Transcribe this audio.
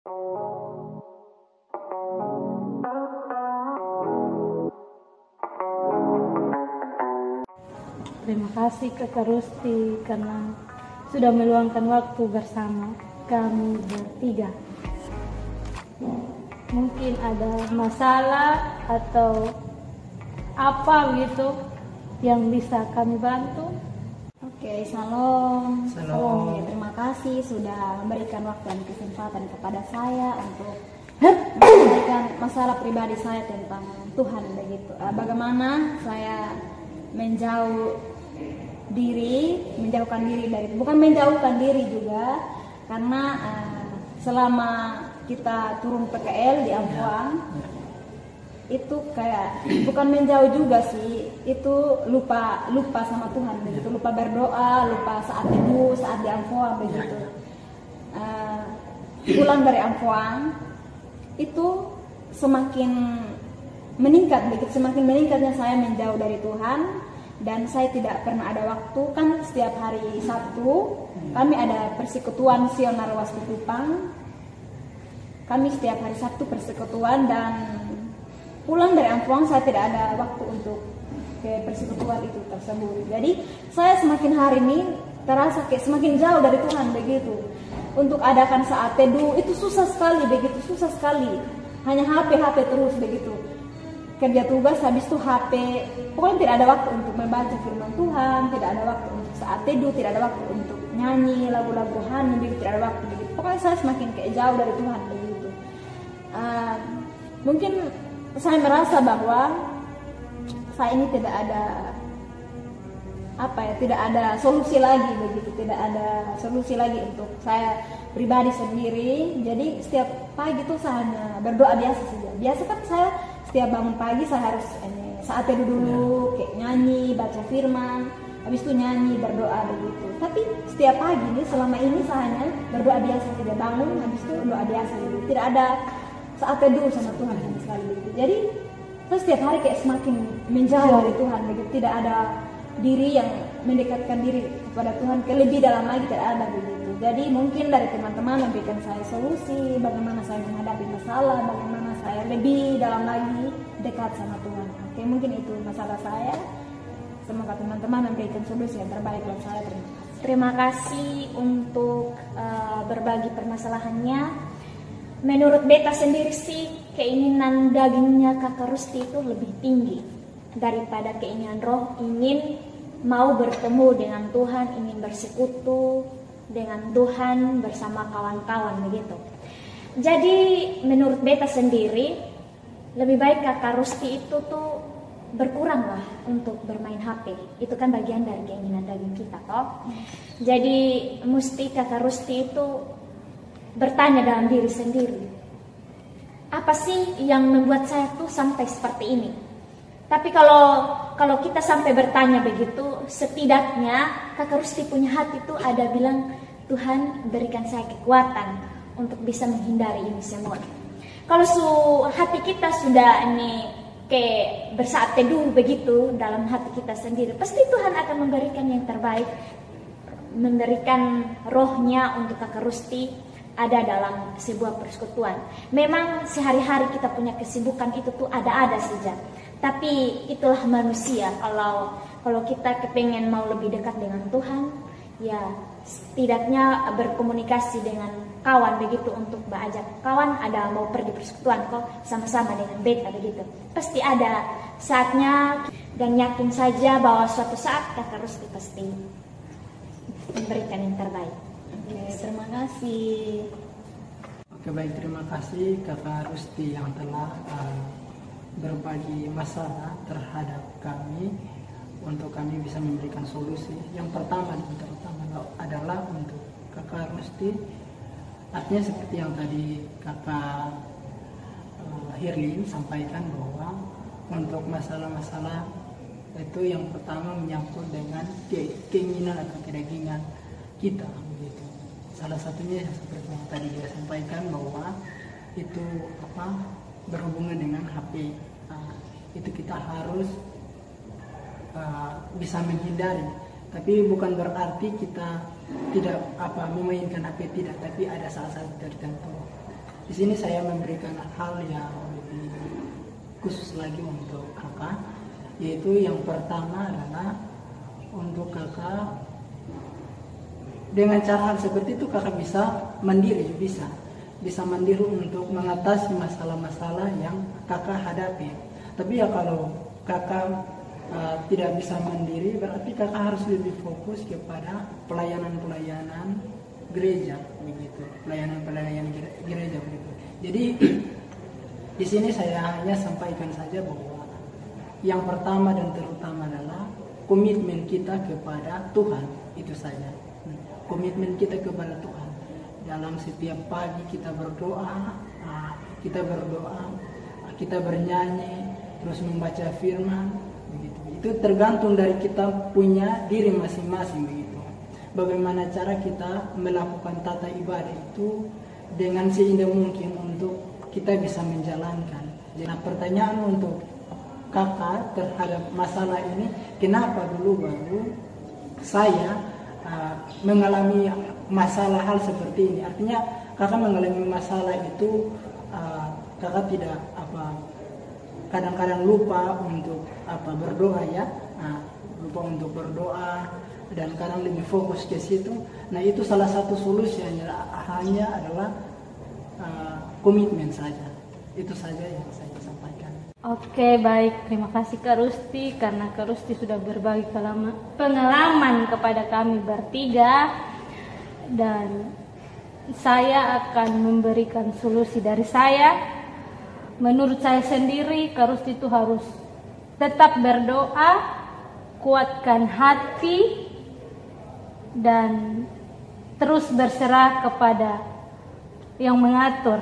Terima kasih Kakak Rusti karena sudah meluangkan waktu bersama kami bertiga. Mungkin ada masalah atau apa gitu yang bisa kami bantu? Oke, salam. Salam. Ya, terima kasih sudah memberikan waktu dan kesempatan kepada saya untuk memberikan masalah pribadi saya tentang Tuhan begitu. Bagaimana saya menjauhkan diri dari, bukan menjauhkan diri juga, karena selama kita turun PKL di Ampuang itu kayak bukan menjauh juga sih, itu lupa sama Tuhan begitu, lupa berdoa, lupa saat teduh, saat di Ampuang begitu. Pulang dari Ampuang itu semakin meningkat begitu, semakin meningkatnya saya menjauh dari Tuhan, dan saya tidak pernah ada waktu. Kan setiap hari Sabtu kami ada persekutuan Sionar Wasku Kupang, kami setiap hari Sabtu persekutuan, dan pulang dari Ampuang saya tidak ada waktu untuk ke persekutuan itu tersebut. Jadi saya semakin hari ini terasa kayak semakin jauh dari Tuhan begitu. Untuk adakan saat teduh itu susah sekali begitu, susah sekali. Hanya HP terus begitu. Kerja tugas habis itu HP. Pokoknya tidak ada waktu untuk membaca firman Tuhan, tidak ada waktu untuk saat teduh, tidak ada waktu untuk nyanyi lagu-lagu rohani begitu, tidak ada waktu begitu. Pokoknya saya semakin kayak jauh dari Tuhan begitu. Mungkin saya merasa bahwa saya ini tidak ada solusi lagi begitu, tidak ada solusi lagi untuk saya pribadi sendiri. Jadi setiap pagi itu saya hanya berdoa biasa saja. Biasa kan saya setiap bangun pagi saya harus saat teduh dulu, kayak nyanyi, baca firman, habis itu nyanyi, berdoa begitu. Tapi setiap pagi ini selama ini saya hanya berdoa biasa saja, bangun habis itu doa biasa gitu. Tidak ada saat teduh sama Tuhan sama sekali begitu. Jadi saya setiap hari kayak semakin menjauh dari Tuhan begitu, tidak ada diri yang mendekatkan diri kepada Tuhan ke lebih dalam lagi, tidak ada begitu. Jadi mungkin dari teman-teman memberikan saya solusi bagaimana saya menghadapi masalah, bagaimana saya lebih dalam lagi dekat sama Tuhan. Oke, mungkin itu masalah saya. Semoga teman-teman memberikan solusi yang terbaik buat saya. Terima kasih untuk berbagi permasalahannya. Menurut beta sendiri sih, keinginan dagingnya Kakak Rusti itu lebih tinggi daripada keinginan roh, ingin mau bertemu dengan Tuhan, ingin bersekutu dengan Tuhan bersama kawan-kawan begitu. Jadi menurut beta sendiri, lebih baik Kakak Rusti itu tuh berkuranglah untuk bermain HP. Itu kan bagian dari keinginan daging kita toh. Jadi mesti Kakak Rusti itu bertanya dalam diri sendiri, apa sih yang membuat saya tuh sampai seperti ini? Tapi kalau kita sampai bertanya begitu, setidaknya Kakak Rusti punya hati tuh ada bilang, Tuhan berikan saya kekuatan untuk bisa menghindari ini semua. Kalau hati kita sudah ini kayak bersaat teduh begitu dalam hati kita sendiri, pasti Tuhan akan memberikan yang terbaik, memberikan rohnya untuk Kakak Rusti ada dalam sebuah persekutuan. Memang sehari-hari kita punya kesibukan itu tuh ada-ada saja. Tapi itulah manusia. Kalau kita kepengen mau lebih dekat dengan Tuhan, ya setidaknya berkomunikasi dengan kawan begitu untuk beajak kawan ada mau pergi persekutuan kok sama-sama dengan beta begitu. Pasti ada saatnya, dan yakin saja bahwa suatu saat Kakak Rusti pasti memberikan yang terbaik. Oke, terima kasih. Oke, baik, terima kasih Kakak Rusti yang telah berbagi masalah terhadap kami untuk kami bisa memberikan solusi. Yang pertama adalah untuk Kakak Rusti, artinya seperti yang tadi Kakak Hirlin sampaikan bahwa untuk masalah-masalah itu yang pertama menyangkut dengan keinginan atau kedagingan kita begitu. Salah satunya seperti yang tadi dia sampaikan bahwa itu berhubungan dengan HP. Itu kita harus bisa menghindari. Tapi bukan berarti kita tidak memainkan HP, tidak. Tapi ada saat-saat tertentu. Di sini saya memberikan hal yang lebih khusus lagi untuk kakak, yaitu yang pertama adalah untuk kakak dengan cara hal seperti itu kakak bisa mandiri, bisa mandiri untuk mengatasi masalah-masalah yang kakak hadapi. Tapi ya kalau kakak tidak bisa mandiri, berarti kakak harus lebih fokus kepada pelayanan gereja begitu, pelayanan gereja begitu. Jadi di sini saya hanya sampaikan saja bahwa yang pertama dan terutama adalah komitmen kita kepada Tuhan, itu saja. Komitmen kita kepada Tuhan. Dalam setiap pagi kita berdoa, kita bernyanyi, terus membaca firman, begitu. Itu tergantung dari kita punya diri masing-masing begitu. Bagaimana cara kita melakukan tata ibadah itu dengan seindah mungkin untuk kita bisa menjalankan. Nah, pertanyaan untuk kakak terhadap masalah ini, kenapa dulu baru saya mengalami masalah hal seperti ini? Artinya kakak mengalami masalah itu, kakak tidak kadang-kadang lupa untuk berdoa ya, lupa untuk berdoa dan kadang lebih fokus ke situ. Nah, itu salah satu solusi hanya adalah komitmen saja. Itu saja yang saya sampaikan. Oke, baik. Terima kasih Kak Rusti karena Kak Rusti sudah berbagi pengalaman kepada kami bertiga, dan saya akan memberikan solusi dari saya. Menurut saya sendiri, Kak Rusti itu harus tetap berdoa, kuatkan hati, dan terus berserah kepada yang mengatur